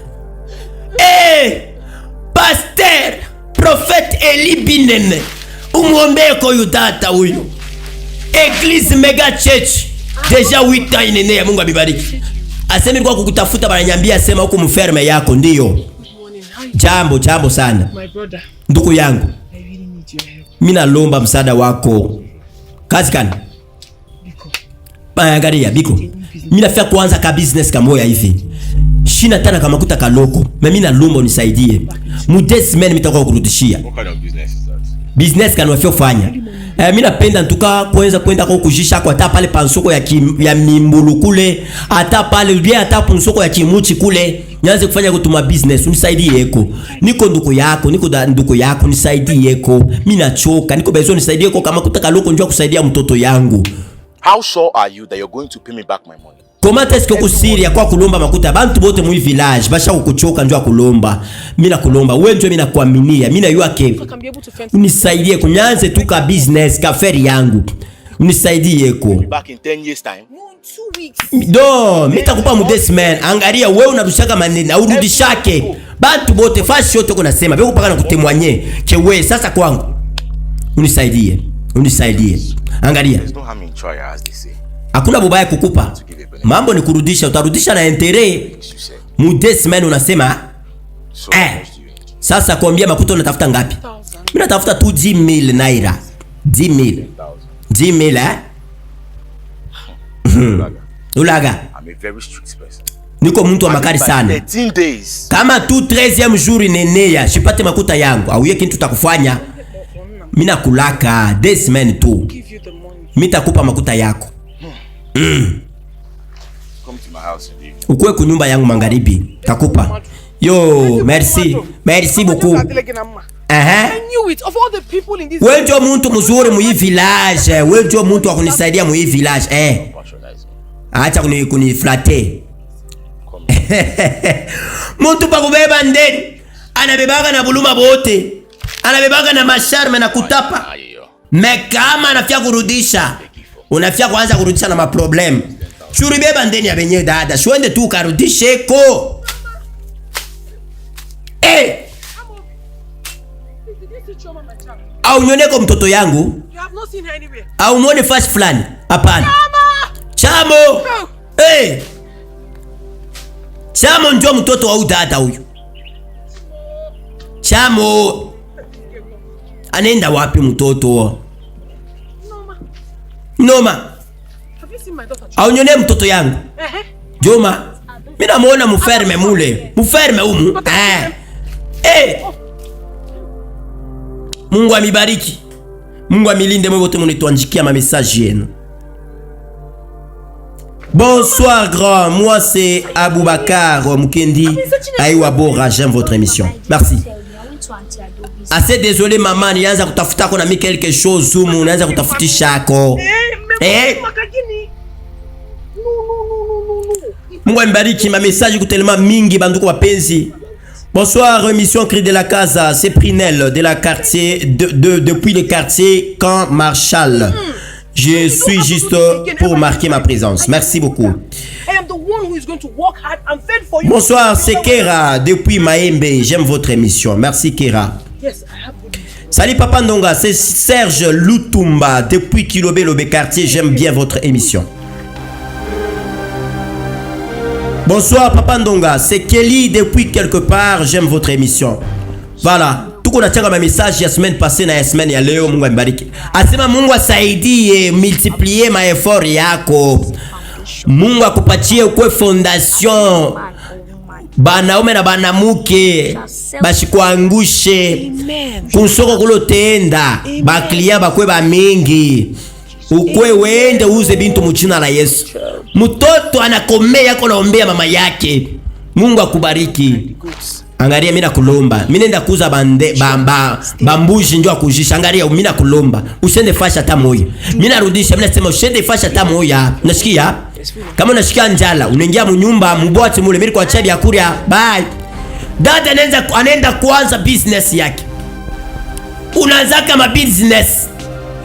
Pasteur, prophète Eli Binene, umwombee kwa huyu tata huyu. Eglise Mega Church, deja 8 ans inenea, Mungu abibariki. Asemi kwa kukutafuta bananyambia sema huko mferme yako ndiyo. Jambo sana. My brother, Ndugu yangu, I really need your help. mimi nalomba msaada wako. Kazi gani? Biko. Angalia Biko. Mimi nafia kuanza ka business kamoya hivi. Shina tana kama kuta kaloko. Mimi nalomba unisaidie. Mudesi mimi nitakuwa kurudishia. What kind of business is that? Business kan wafio fanya. Mimi napenda ntuka kwenda kwa kujisha kwa hata pale pansoko ya mimbulu kule, hata pale bia hata pansoko ya kimuchi kule. Nianze kufanya kutuma business, unisaidie eko. Niko nduko yako, nisaidie eko. Mimi nachoka, niko bezo nisaidie eko kama kutaka loko njoo kusaidia mtoto yangu. How sure are you that you're going to pay me back my money? Comment est-ce que kusiria kwa kulomba makuta bantu bote mu village basha kukuchoka njoo kulomba. Mimi nakulomba wewe njoo mimi nakuaminia. Mimi najua ke. Unisaidie kunyanze tu ka business ka feri yangu. Unisaidie ko. Back in 10 years time? 2 weeks. Do, mimi takupa mu this man. Angalia wewe unarushaka maneno au urudishake. Bantu bote fashi yote uko nasema. Beko paka na kutemwanye. Ke wewe sasa kwangu. Unisaidie. Angalia. There's no harm in trying, as they say. Hakuna bubaya kukupa. Mambo ni kurudisha, utarudisha na intere. Mudesman unasema So how much do you need? sasa kuambia makuta unatafuta ngapi? Mimi natafuta tu 10,000 naira. 10,000 Ulaga. I'm a very strict person. Niko mtu wa makari By sana. 13 days. Kama tu 13e jour inenea, sipate makuta yangu. Au yeki kitu tutakufanya. Mimi nakulaka desman tu. Give you the money. Mimi takupa makuta yako. Come to my house in the evening. Ukue kunyumba yangu magharibi. Takupa. Yo, merci beaucoup. I knew it. Of all the people in this Wewe ndio mtu mzuri mu hii village. Wewe ndio mtu wa kunisaidia mu hii village. Patronize me. Acha kuniflatter. Mtu pa kubeba ndeni. Anabebaka na buluma bote. Anabebaka na masharme na kutapa. Kama anafia kurudisha. Unafia kuanza kurudisha na maproblem. Churi beba ndeni ya benye dada. Shwende tu karudishe ko. Au nyoneko mtoto yangu. You have not seen her anywhere. Au mwone flash fulani. Hapana. Chamo. Chamo ndio mtoto wa udada huyu. Chamo. Anaenda wapi mtoto? Noma. Have you seen my daughter? Au nyone mtoto yangu. Joma. Mimi namuona mferme mule. Mferme humu. Mungu amibariki. Mungu amilinde mwe wote mnituanjikia ma message yenu. Bonsoir grand, moi c'est Aboubakar Mukendi. Aïwa Bora, j'aime votre émission. Merci. Assez désolé maman, nianza kutafuta kuna mi quelque chose humu, nianza kutafutisha ako. Mungu amibariki, ma message kutelema mingi banduko wapenzi. Bonsoir, émission Cri de la Casa, c'est Prinel de la quartier depuis le quartier Camp Marshall. Je suis juste pour marquer ma présence. Merci beaucoup. Bonsoir, c'est Kera depuis Maembe. J'aime votre émission. Merci Kera. Salut Papa Ndonga, c'est Serge Lutumba depuis Kilobé Lobé quartier. J'aime bien votre émission. Bonsoir Papa Ndonga, c'est Kelly depuis quelque part. J'aime votre émission. Voilà. tuko na changa ma message ya semaine passée na ya semaine ya leo. Mungu ambariki. Asema Mungu asaidie multiplier ma effort yako. Mungu akupatie ukwe fondation. Banaume na banamuke bashikuangushe. Kunsoko kulotenda ba client bakwe ba mingi. Ukwe wende uze bintu mchina la Yesu. Mtoto anakomea kwa naombea mama yake. Mungu akubariki. Angalia mimi nakulomba. Mimi nenda kuuza bambuji njoo akujisha. Angalia mimi nakulomba. Usende fasha hata moyo. Mimi narudisha, mimi nasema usende fasha hata moyo. Unasikia? Kama unasikia njala, unaingia mnyumba, mboti mule, mimi kwa chabi akuria. Bye. Dada anaenda kuanza business yake. Unaanza kama business.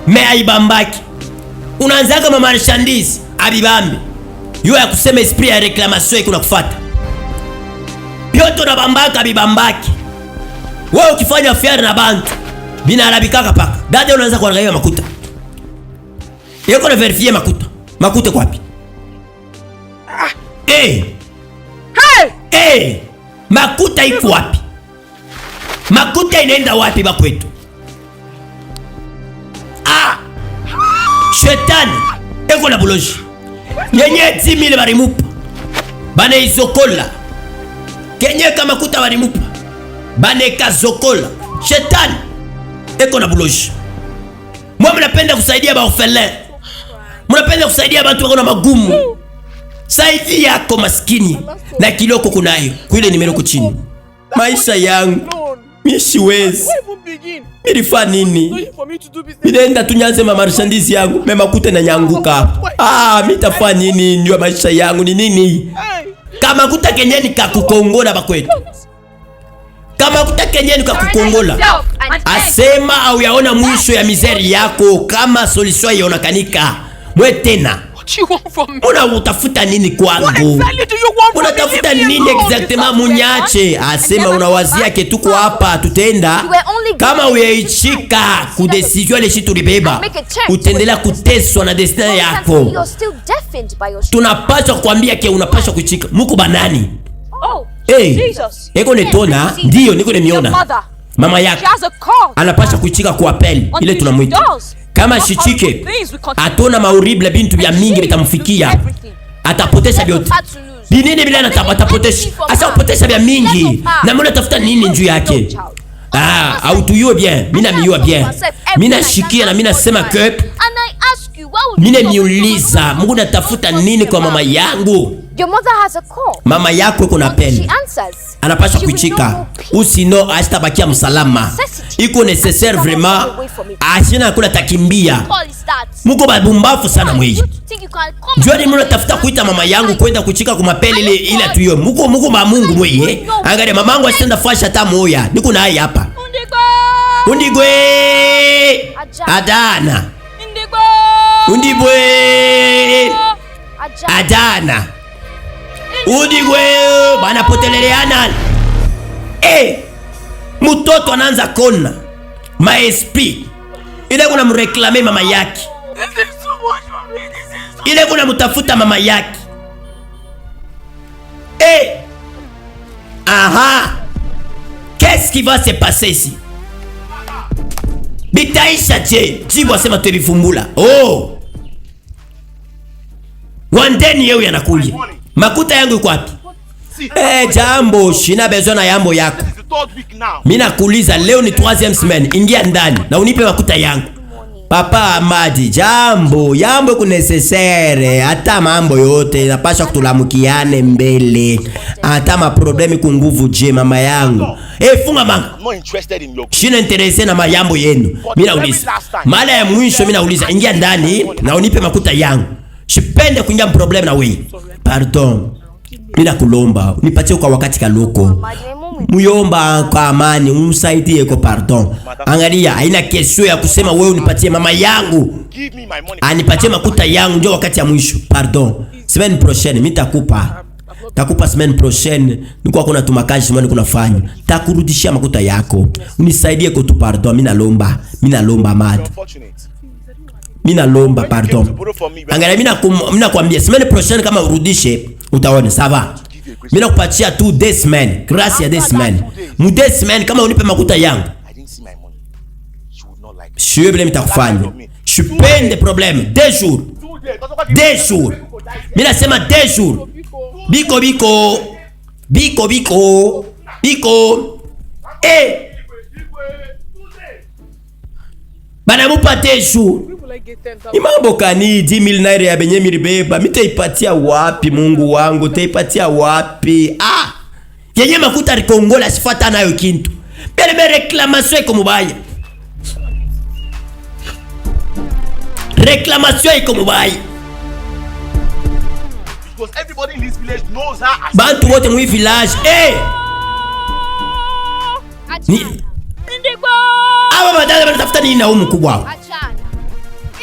Meaibambaki. Unaanza kama marchandise, abibambe. Yo ya kusema esprit ya reclamation iko nakufuata. Yoto na bambaka bibambaki. Wewe ukifanya fiari na bantu bina arabikaka paka. Dada unaanza kuangalia makuta. Yoko na verifier makuta. Makuta kwa wapi? Makuta iko wapi? Makuta inaenda wapi bakwetu? Shetani eko na buloji. Yenye 10,000 barimupa. Bana isokola. Kenye kama kuta barimupa. Bana ikazokola. Shetani eko na buloji. Mwa mnapenda kusaidia ba orphelin. Mnapenda kusaidia watu wako na magumu. Saidi yako maskini na kiloko kunayo. Kuile nimeroko chini. Maisha yangu mimi siwezi. Nilifanya nini? Nilienda tunyanze marchandise yangu, mema kute na nyanguka. Mimi tafanya nini ndio maisha yangu ni nini? Kama kutakenyeni kakukongola bakwetu. Kama kutakenyeni kakukongola. Asema au yaona mwisho ya mizeri yako kama solution yaonekanika. Mwe tena. Una utafuta nini kwangu? Unatafuta nini exactement munyache? Asema unawazia ke tuko hapa tutenda. Kama uyeichika ku decision ile shitu libeba, utaendelea kuteswa na destiny yako. Tunapaswa kuambia ke unapaswa kuchika. Muko banani? Eko netona, ndio niko nemiona. Mama yake anapaswa kuchika kwa appel ile tunamwita. Kama shichike atona maurible bintu bya mingi bitamfikia, atapotesha vyote. Binene bila atapotesha. Asa upotesha bya mingi. Na mbona tafuta nini njuu yake? Au tuyue bien. Mina miyua bien. Mina shikia na mina sema que mina miuliza Mungu natafuta nini kwa mama yangu? Mama yako iko na peni. Anapaswa kuchika. Usino asitabakia msalama. Iko necessaire vraiment. Asina kula takimbia. Muko babumbafu sana mweji. Njoni muna tafuta kuita mama yangu kwenda kuchika kwa mapele ile tuyo. Muko ba Mungu mweje. Angalia mamangu asenda fasha hata moya. Niko na hai hapa. Undigwe. Adana. Undibwe. Adana. Undigwe. Bana poteleleana. Mutoto anaanza kona. Maespi. Ile kuna mreklame mama yake. Ile kuna mutafuta mama yake. Qu'est-ce qui va se passer ici? Bitaisha je. Jibu asema tulifumbula. Wandeni yeu yanakulia. Makuta yangu yuko wapi? Jambo, shina besoin na yambo yako. Mina kuuliza leo ni 3e semaine, ingia ndani na unipe makuta yangu. Papa Amadi, jambo ku necessaire, hata mambo yote napasha kutulamukiane mbele. Hata ma problemi ku nguvu je mama yangu. Funga manga. Shina interese na mayambo yenu. Mina uliza. Mara ya mwisho mina uliza ingia ndani na unipe makuta yangu. Sipende kuingia problem na wewe. Pardon. Mina kulomba, unipatie kwa wakati kaloko. Muyomba kwa amani, umsaidie kwa pardon. Angalia, haina kesho ya kusema wewe unipatie mama yangu. Anipatie makuta yangu ndio wakati ya mwisho. Pardon. Semaine prochaine mimi takupa semaine prochaine. Niko kuna tumakaji semaine kuna fanya. Takurudishia makuta yako. Unisaidie kwa tu pardon, mimi nalomba Amadi. Mimi nalomba pardon. Angalia mimi nakwambia semaine prochaine kama urudishe utaona sawa. Mimi nakupatia tu 2 semaines, grâce ya 2 semaines. Mu 2 semaines kama unipe makuta yangu, didn't see my money, she would not like me. Sio vile mitakufanya. Shupende problème 2 jours. 2 jours. Mimi nasema 2 jours. Biko biko. Biko biko. Biko. Bana mupate jours. Imambo kani 10,000 naira ya benye milibeba. Mitaipatia wapi Mungu wangu? Taipatia wapi? Yenye makuta rikongola sifata nayo kintu. Bele reclamation iko mubaya. Reclamation iko mubaya. Because everybody in this village knows her as Bantu wote mu village. Ni Indigbo. aba badala banatafuta nini na humu kubwa wao? Achana.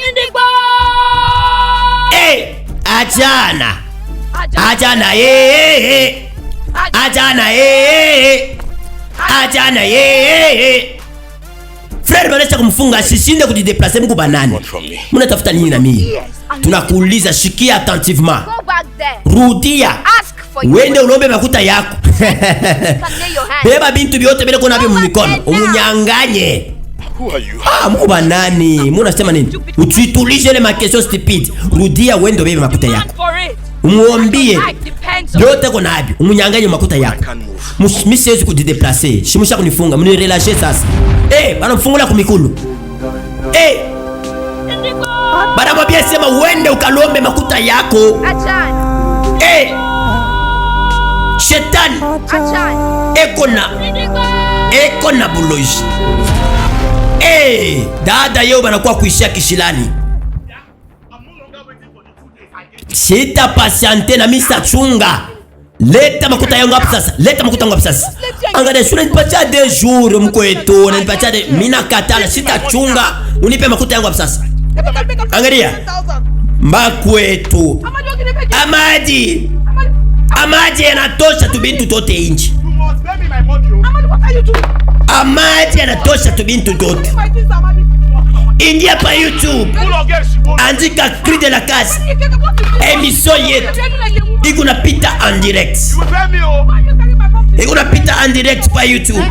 Indigbo. Achana. Achana Achana Frère banacha kumfunga asishinde kujideplacer mko banani. Mnatafuta nini na mimi? Tunakuuliza, shikia attentivement. Go back there. Rudia. Ask for you. Wende ulombe makuta yako. Beba bintu byote bile kona mu mikono. Umunyanganye. Who are you? Mko banani? Mnasema nini? Utuitulishe ile makesho stupid. Rudia wende bebe makuta yako. Umuombie. Yote kona abi. Umunyanganye makuta yako. Mimi siwezi kujideplacer. Shimusha kunifunga. Mni relâcher sasa. Bana mfungula kumikulu. Bana mwambie sema uende ukalombe makuta yako. Achana. Shetani. Achana. Eko na buloji. Dada yeo banakuwa kuishia kishilani. Sita patiente na misa chunga. Leta makuta yangu hapa sasa. Leta makuta yangu hapa sasa. Angalia shule nipatia 2 jours mkwetu. Nipatia mina katala sita chunga. Unipe makuta yangu hapa sasa. Angalia. Mbakwetu. Amadi yanatosha tu bintu tote inchi. You must pay me my money. What are you doing? Amadi yanatosha tu bintu tote. My things, Amadi. Ingia pa YouTube. Andika Cri de la Casse. Emission yetu iko napita en direct. Iko napita en direct pa YouTube.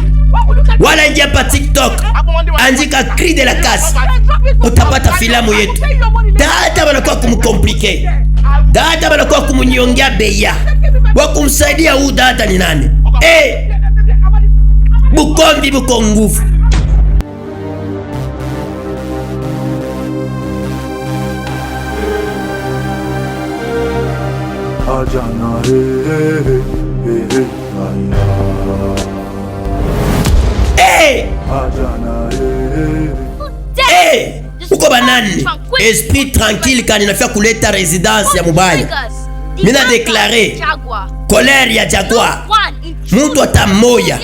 Wala ingia pa TikTok. Andika Cri de la Casse. Utapata filamu yetu. Dada wanakuwa kumkomplike. Dada wanakuwa kumunyongea beya. Wakumsaidia huyu dada ni nani? Bukombi buko nguvu. Ajana uko banani? Esprit tranquille kani nafia kuleta residence ya mubaya. Mina deklare colère ya Jaguar. Muntu atamoya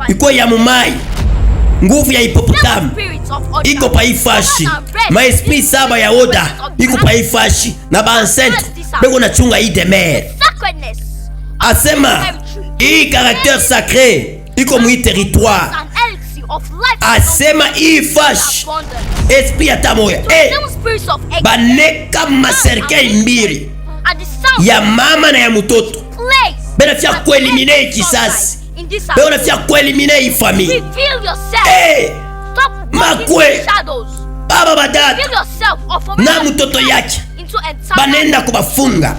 iko ya mumai. Nguvu ya hipopotamu iko pa ifashi. Ma esprit saba ya Oda iko pa ifashi. Na ba ancêtre beko na chunga hii demer. Asema hii caractère sacré iko mui territoire. Asema hii fashi esprit atamoya. Baneka maserkei mbiri ya mama na ya mutoto. Bena fia kuelimine kisasi. Bena fia kuelimine hii famille. Makwe baba badada na mutoto yake banenda kubafunga.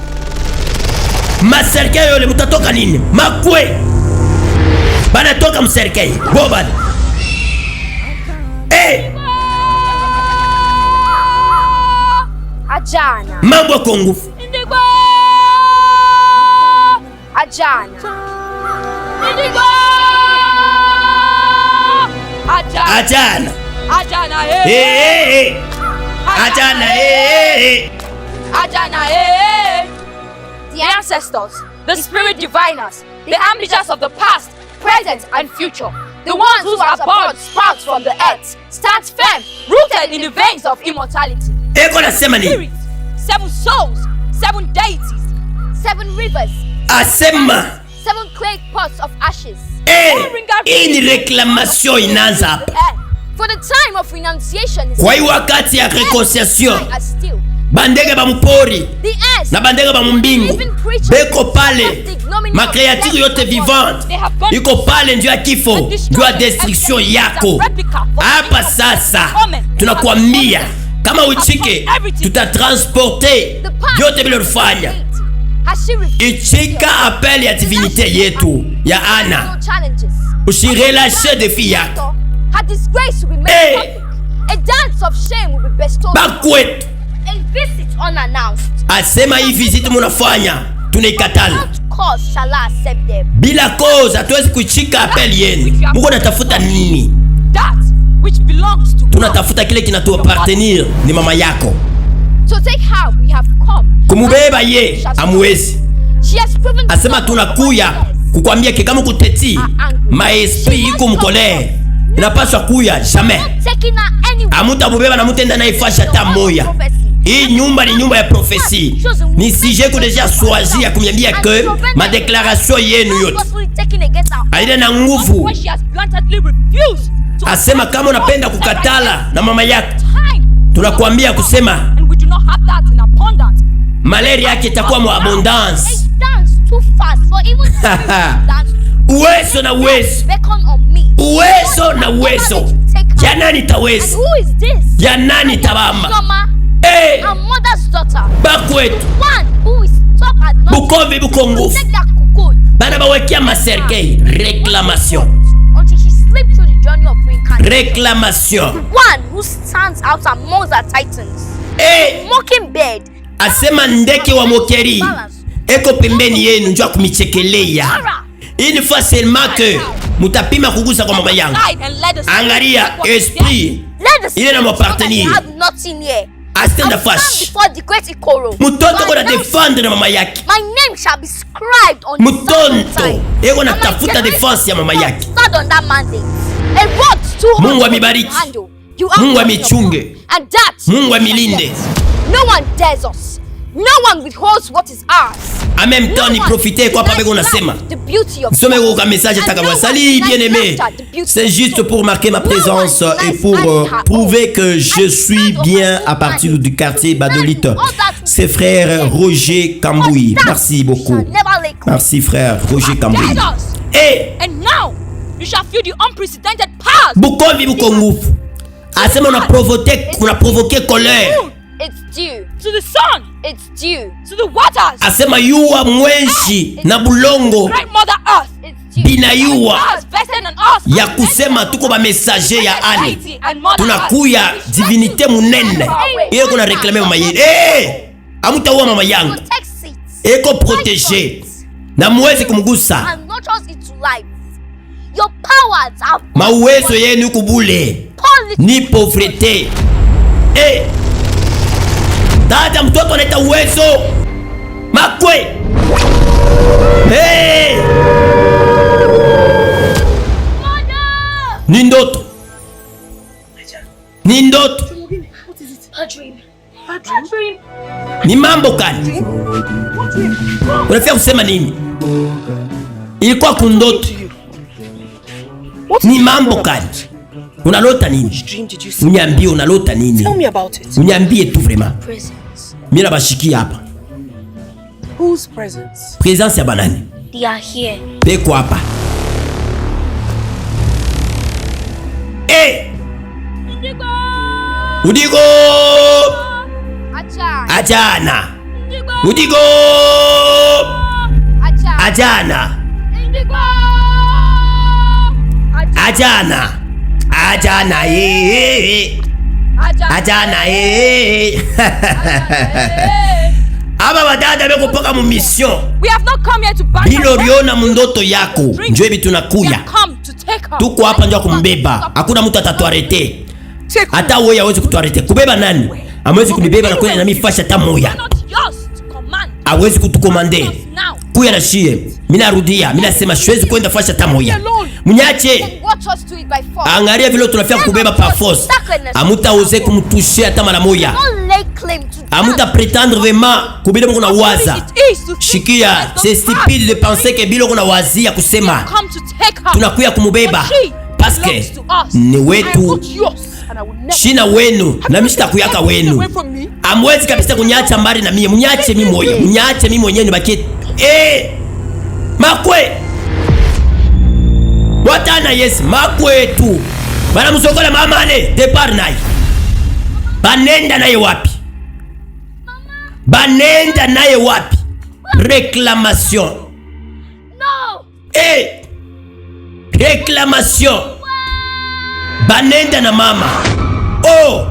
Maserkei yole mutatoka nini? Makwe banatoka mserkei bobani. Ajana. Mambo kwa nguvu. Indigbo. Ajana. Indigbo. Ajana. Ajana. Ajana. Ajana. The ancestors, the spirit diviners, the ambitious of the past, present, and future. The ones who are born sparks from the earth, stand firm, rooted in the veins of immortality. Eko nasema nini? Spirits, 7 souls, 7 deities, 7 rivers, Asema 7 clay pots of ashes. hii ni reclamation inaanza hapa. For the time of renunciation is Kwa hii wakati ya reconciliation as still. bandege ba mpori the ants, na bandege ba mbingu living creatures, beko pale, fantastic, ignominious, makreaturi yote legendary vivante they have gone iko pale, ndio ya kifo, and destroyed ndio ya them, destruction except yako. as a replica for the Hapa image of sasa woman. tunakuambia kama uchike, tutatransporte The past vyote vile ulifanya. has she refused Ichika appel ya divinite yetu ya Ana, no challenges. usirelashe defi yako. Her disgrace will be made Hey. public. A dance of shame will be bestowed. Bakwetu A visit unannounced. asema hii visiti munafanya tunaikatala. Without cause shall I accept them. Bila cause hatuwezi kuchika appel yenu. Mungu anatafuta nini? That which belongs to Tunatafuta kile kinatuappartenir, ni mama yako. To take her we have come. Kumubeba ye amwezi. She has proven Asema tunakuya kukwambia kama kuteti maesprit iko mkolere. Inapaswa kuya jamais. taking her anywhere. Amuta mubeba na mutenda na ifasha ta moya. Hii nyumba ni nyumba ya profesi. Ni sije ku deja choisi ya kumwambia que ma déclaration yenu yote aide na nguvu. when she has bluntly refused to Asema kama unapenda kukatala na mama yako, time. tunakuambia kusema And we do not have that in abundance. malaria yake itakuwa mu abondance. Dance too fast for even to dance. Uwezo na uwezo, Beckon on me. uwezo na uwezo. Ya nani And taweza? who is this? Ya nani tabamba? Mama, Eh, her mother's daughter. bakwetu One who is top at nothing. Bukombe buko nguvu. Take that cocoon Bana bawekia maserkei. Reclamation. until she slipped through the journey of reincarnation. Reclamation. One who stands out amongst the titans. Eh, Mockingbird. asema ndeke wa mokeri eko pembeni yenu njua kumichekelea. Hii ni facilement que mutapima kugusa kwa mama yangu. Guide and let us Angalia esprit Let us ile na mapartenir. have nothing here. Astenda I stand fash. before the great Ikoro. Mutoto kona defendre na mama yake. My name shall be scribed on the Mutonto side. eko natafuta defense ya mama yake. Stand on that mandate. A rod too Mungu hard amibariki. to handle. You are Mungu not amichunge. your own. And that Mungu amilinde. no one dares us. No one withholds what is ours. En même temps ni profiter kwa papa unasema. The beauty of Nsome kwa message taka salut bien-aimé. C'est juste pour marquer ma présence et pour prouver que je suis bien à partir du quartier Badolite. C'est frère Roger Kamboui. Merci beaucoup. Merci frère Roger Kamboui. guide us. Eh, And now you shall feel the unprecedented powers. Bukombi Bukongouf. Asema on a provoqué colère. It's due. To the sun, It's due. to the waters, Asema yuwa mwenshi na bulongo great mother earth, It's due. binayuwa has vested on us ya kusema tuko ba messager ya ani. mighty and mother earth. Tunakuya divinité munene. Iyo kuna reklame mama yenu. Eh! Amutaua mama yangu. Protect seats. Eko protege. Na muwezi kumgusa. And nurtures it to life. Your powers are Mauwezo yenu kubule. Ni pauvreté. Eh! Dada mtoto anaita uwezo. Makwe. Eh! Ni ndoto. Ni ndoto. Ni mambo gani? Unafia kusema nini? Ilikuwa kundoto. Ni mambo gani? Unalota nini? Dream did you see? Unyambie unalota nini? Tell me about it. Unyambie tu vraiment. presence. Mimi nabashikia hapa. Whose presence? Presence ya banani? They are here. Peko hapa. Eh! Udigo! Acha. Ajana. Udigo! Acha. Ajana. Ajana. Ajana eh. Ajana eh. Aba badada beko paka mu mission. We have not come here to bind Bilo her. liona mundoto yako. Njoo hivi We tunakuya. have come to take her. Tuko hapa ndio kumbeba. Hakuna mtu atatuarete. Take her. Hata wewe hawezi kutuarete. Kubeba nani? Amwezi kunibeba na kwenda na mimi fasha hata moya. Not yours to command. Hawezi kutukomande. Now. Kuya na shie. Mimi narudia. Mimi nasema siwezi kwenda fasha hata moya. Mnyache. Watch us do it by force. Angalia vile tunafia kubeba pa force. Amuta ose kumtushia hata mara moya. Don't lay claim to Amuta prétendre vraiment kubile mko na waza. It is to think Shikia, as c'est those stupide de penser que bilo kuna wazia kusema come to take her. tunakuya kumubeba But she paske belongs to us. ni I am wetu not yours. and I will never. Shina wenu na mimi sitakuyaka wenu. Away from me. Amwezi kabisa kunyacha mbali na mimi. Mnyache mimi moyo. Mnyache mimi mwenyewe nibaki. Makwe. Watana yes makwe tu. Bana msokola mama ne depart naye. Banenda naye wapi? Banenda naye wapi? Réclamation. No! Réclamation. Banenda na mama. Oh!